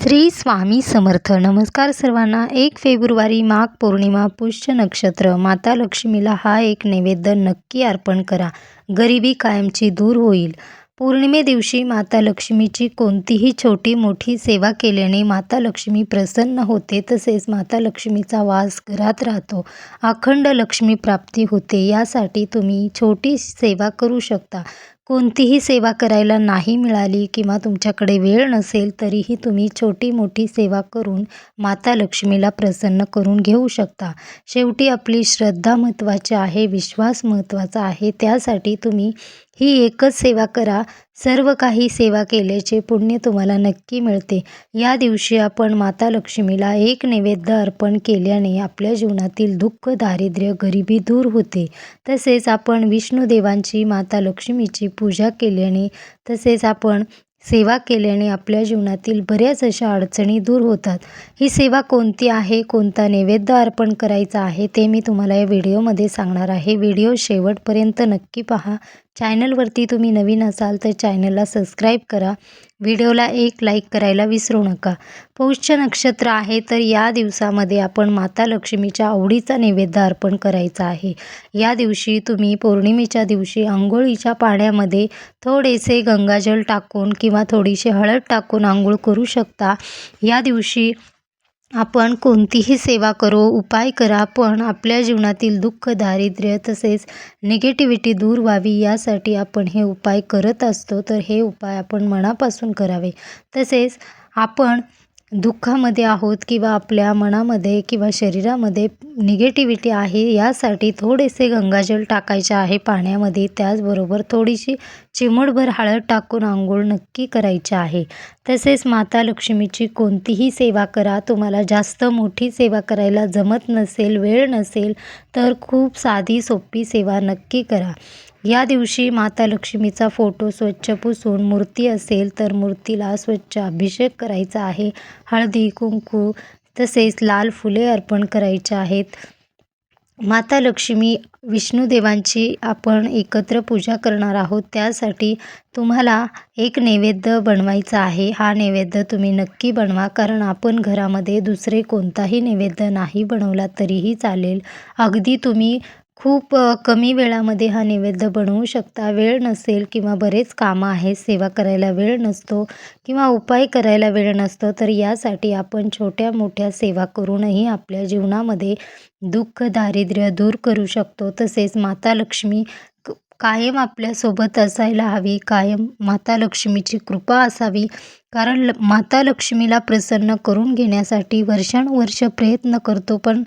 श्री स्वामी समर्थ. नमस्कार सर्वांना. 1 फेब्रुवारी माघ पौर्णिमा, पुष्य नक्षत्र. माता लक्ष्मीला हा एक नैवेद्य नक्की अर्पण करा, गरिबी कायमची दूर होईल. पौर्णिमेदिवशी माता लक्ष्मीची कोणतीही छोटी मोठी सेवा केल्याने माता लक्ष्मी प्रसन्न होते, तसेच माता लक्ष्मीचा वास घरात राहतो, अखंड लक्ष्मी प्राप्ती होते. यासाठी तुम्ही छोटी सेवा करू शकता. कोणतीही सेवा करायला नाही मिळाली किंवा तुमच्याकडे वेळ नसेल तरीही तुम्ही छोटी मोठी सेवा करून माता लक्ष्मीला प्रसन्न करून घेऊ शकता. शेवटी आपली श्रद्धा महत्त्वाची आहे, विश्वास महत्त्वाचा आहे. त्यासाठी तुम्ही ही एकच सेवा करा. सर्व काही सेवा केल्याचे पुण्य तुम्हाला नक्की मिळते. या दिवशी आपण माता लक्ष्मीला एक नैवेद्य अर्पण केल्याने आपल्या जीवनातील दुःख, दारिद्र्य, गरिबी दूर होते. तसेच आपण विष्णुदेवांची, माता लक्ष्मीची पूजा केल्याने, तसेच आपण सेवा केल्याने आपल्या जीवनातील बऱ्याच अशा अडचणी दूर होतात. ही सेवा कोणती आहे, कोणता नैवेद्य अर्पण करायचा आहे ते मी तुम्हाला या व्हिडिओमध्ये सांगणार आहे. व्हिडिओ शेवटपर्यंत नक्की पहा. चॅनलवरती तुम्ही नवीन असाल तर चॅनलला सबस्क्राईब करा. व्हिडिओला एक लाईक करायला विसरू नका. पुष्य नक्षत्र आहे तर या दिवसामध्ये आपण माता लक्ष्मीच्या आवडीचा नैवेद्य अर्पण करायचा आहे. या दिवशी तुम्ही पौर्णिमेच्या दिवशी अंघोळीच्या पाण्यामध्ये थोडेसे गंगाजल टाकून किंवा थोडीशी हळद टाकून अंघोळ करू शकता. या दिवशी आपण कोणतीही सेवा करो, उपाय करा, पण आपल्या जीवनातील दुःख, दारिद्र्य तसेच निगेटिव्हिटी दूर व्हावी यासाठी आपण हे उपाय करत असतो. तर हे उपाय आपण मनापासून करावे. तसेच आपण दुःखामध्ये आहोत किंवा आपल्या मनामध्ये किंवा शरीरामध्ये निगेटिव्हिटी आहे, यासाठी थोडेसे गंगाजल टाकायचे आहे पाण्यामध्ये. त्याचबरोबर थोडीशी चिमूटभर हळद टाकून अंघोळ नक्की करायची आहे. तसेच माता लक्ष्मीची कोणतीही सेवा करा. तुम्हाला जास्त मोठी सेवा करायला जमत नसेल, वेळ नसेल तर खूप साधी सोपी सेवा नक्की करा. या दिवशी माता लक्ष्मीचा फोटो स्वच्छ पुसून, मूर्ती असेल तर मूर्तीला स्वच्छ अभिषेक करायचा आहे. हळदी, कुंकू तसेच लाल फुले अर्पण करायची आहेत. माता लक्ष्मी, विष्णुदेवांची आपण एकत्र पूजा करणार आहोत. त्यासाठी तुम्हाला एक नैवेद्य बनवायचा आहे. हा नैवेद्य तुम्ही नक्की बनवा, कारण आपण घरामध्ये दुसरे कोणताही नैवेद्य नाही बनवला तरीही चालेल. अगदी तुम्ही खूप कमी वेळामध्ये हा नैवेद्य बनवू शकता. वेळ नसेल किंवा बरेच कामं आहेत, सेवा करायला वेळ नसतो किंवा उपाय करायला वेळ नसतो, तर यासाठी आपण छोट्या मोठ्या सेवा करूनही आपल्या जीवनामध्ये दुःख, दारिद्र्य दूर करू शकतो. तसेच माता लक्ष्मी कायम आपल्यासोबत असायला हवी, कायम माता लक्ष्मीची कृपा असावी, कारण माता लक्ष्मीला प्रसन्न करून घेण्यासाठी वर्षानुवर्ष प्रयत्न करतो, पण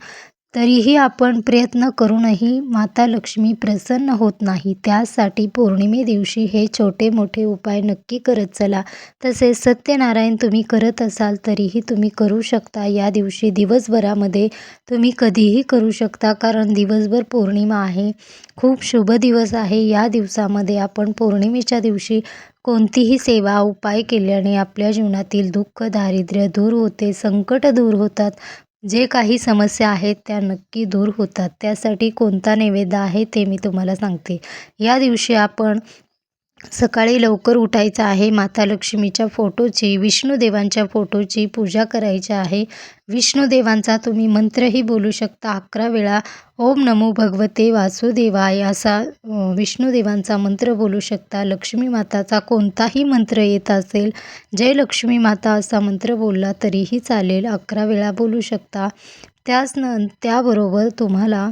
तरीही आपण प्रयत्न करूनही माता लक्ष्मी प्रसन्न होत नाही. त्यासाठी पौर्णिमे दिवशी हे छोटे मोठे उपाय नक्की करत चला. तसेच सत्यनारायण तुम्ही करत असाल तरीही तुम्ही करू शकता. या दिवशी दिवसभरामध्ये तुम्ही कधीही करू शकता, कारण दिवसभर पौर्णिमा आहे, खूप शुभ दिवस आहे. या दिवसामध्ये आपण पौर्णिमेच्या दिवशी कोणतीही सेवा, उपाय केल्याने आपल्या जीवनातील दुःख, दारिद्र्य दूर होते, संकट दूर होतात, जे काही समस्या आहेत त्या नक्की दूर होतात. त्यासाठी कोणता नैवेद्य आहे ते मी तुम्हाला सांगते. या दिवशी आपण सकाळी लवकर उठायचं आहे. माता लक्ष्मीच्या फोटोची, विष्णुदेवांच्या फोटोची पूजा करायची आहे. विष्णुदेवांचा तुम्ही मंत्रही बोलू शकता 11 वेळा. ओम नमो भगवते वासुदेवाय असा विष्णुदेवांचा मंत्र बोलू शकता. लक्ष्मी माताचा कोणताही मंत्र येत असेल, जय लक्ष्मी माता असा मंत्र बोलला तरीही चालेल, 11 वेळा बोलू शकता. त्याबरोबर तुम्हाला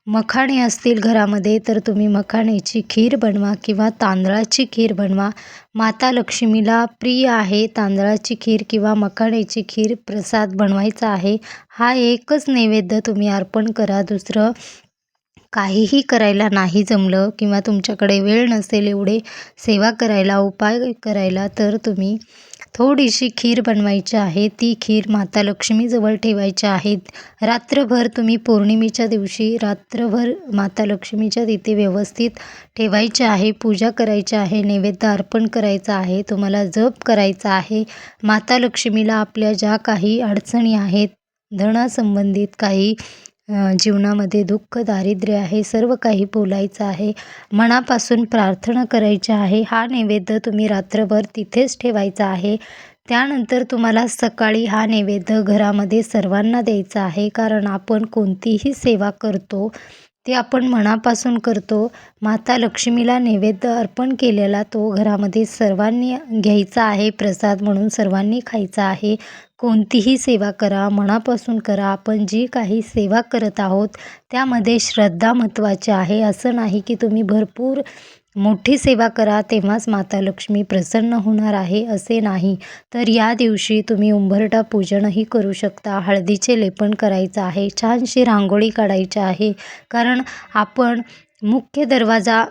मखाणे असतील घरामध्ये तर तुम्ही मखाण्याची खीर बनवा किंवा तांदळाची खीर बनवा. माता लक्ष्मीला प्रिय आहे तांदळाची खीर किंवा मखाण्याची खीर, प्रसाद बनवायचा आहे. हा एकच नैवेद्य तुम्ही अर्पण करा. दुसरं काहीही करायला नाही जमलं किंवा तुमच्याकडे वेळ नसेल एवढे सेवा करायला, उपाय करायला, तर तुम्ही थोडीशी खीर बनवायची आहे. ती खीर माता लक्ष्मीजवळ ठेवायची आहे. रात्रभर तुम्ही पौर्णिमेच्या दिवशी रात्रभर माता लक्ष्मीच्या तिथे व्यवस्थित ठेवायचे आहे. पूजा करायची आहे, नैवेद्य अर्पण करायचा आहे, तुम्हाला जप करायचा आहे. माता लक्ष्मीला आपल्या ज्या काही अडचणी आहेत, धनासंबंधित काही जीवनामध्ये दुःख, दारिद्र्य आहे, सर्व काही बोलायचं आहे, मनापासून प्रार्थना करायची आहे. हा नैवेद्य तुम्ही रात्रभर तिथेच ठेवायचा आहे. त्यानंतर तुम्हाला सकाळी हा नैवेद्य घरामध्ये सर्वांना द्यायचा आहे. कारण आपण कोणतीही सेवा करतो ते आपण मनापासून करतो. माता लक्ष्मीला नैवेद्य अर्पण केलेला तो घरामध्ये सर्वांनी घ्यायचा आहे. प्रसाद म्हणून सर्वांनी खायचा आहे. कोणतीही सेवा करा, मनापासून करा. आपण जी काही सेवा करत आहोत त्यामध्ये श्रद्धा महत्त्वाची आहे. असं नाही की तुम्ही भरपूर मोठी सेवा करा तेव्हाच माता लक्ष्मी प्रसन्न होणार आहे, असे नाही. तर या दिवशी तुम्ही उंबरठा पूजनही करू शकता. हळदीचे लेपन करायचं आहे. छानशी रांगोळी काढायची आहे. कारण आपण मुख्य दरवाजा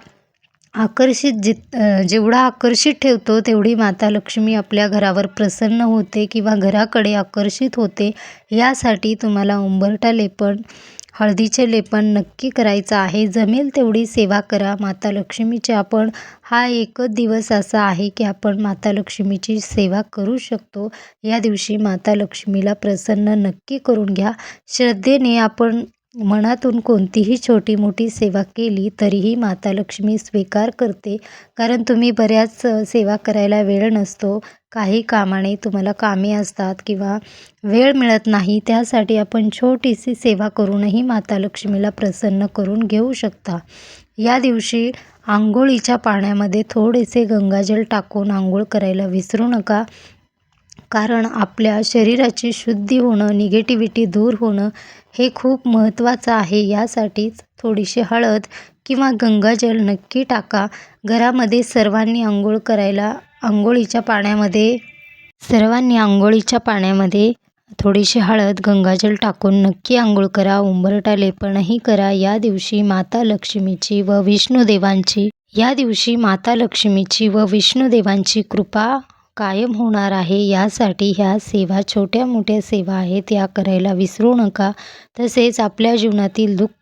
जेवढा आकर्षित ठेवतो तेवढी माता लक्ष्मी आपल्या घरावर प्रसन्न होते किंवा घराकडे आकर्षित होते. यासाठी तुम्हाला उंबरठा लेपन, हळदीचे लेपन नक्की करायचं आहे. जमेल तेवढी सेवा करा माता लक्ष्मीची. हा एकच दिवस असा आहे की आपण माता लक्ष्मीची सेवा करू शकतो. या दिवशी माता लक्ष्मीला प्रसन्न नक्की करून घ्या. श्रद्धेने आपण मनातून कोणतीही छोटी मोठी सेवा केली तरीही माता लक्ष्मी स्वीकार करते. कारण तुम्ही बऱ्याच सेवा करायला वेळ नसतो. काही कामाने तुम्हाला कामे असतात किंवा वेळ मिळत नाही. त्यासाठी आपण छोटीशी सेवा करूनही माता लक्ष्मीला प्रसन्न करून घेऊ शकता. या दिवशी अंघोळीच्या पाण्यामध्ये थोडेसे गंगाजल टाकून अंघोळ करायला विसरू नका. कारण आपल्या शरीराची शुद्धी होणं, निगेटिव्हिटी दूर होणं हे खूप महत्त्वाचं आहे. यासाठीच थोडीशी हळद किंवा गंगाजल नक्की टाका. घरामध्ये सर्वांनी अंघोळीच्या पाण्यामध्ये थोडीशी हळद, गंगाजल टाकून नक्की अंघोळ करा. उंबरठा लेपनही करा. या दिवशी माता लक्ष्मीची व विष्णुदेवांची कृपा कायम होणार आहे. यासाठी ह्या सेवा, छोट्या मोठ्या सेवा आहेत, या करायला विसरू नका. तसेच आपल्या जीवनातील दुःख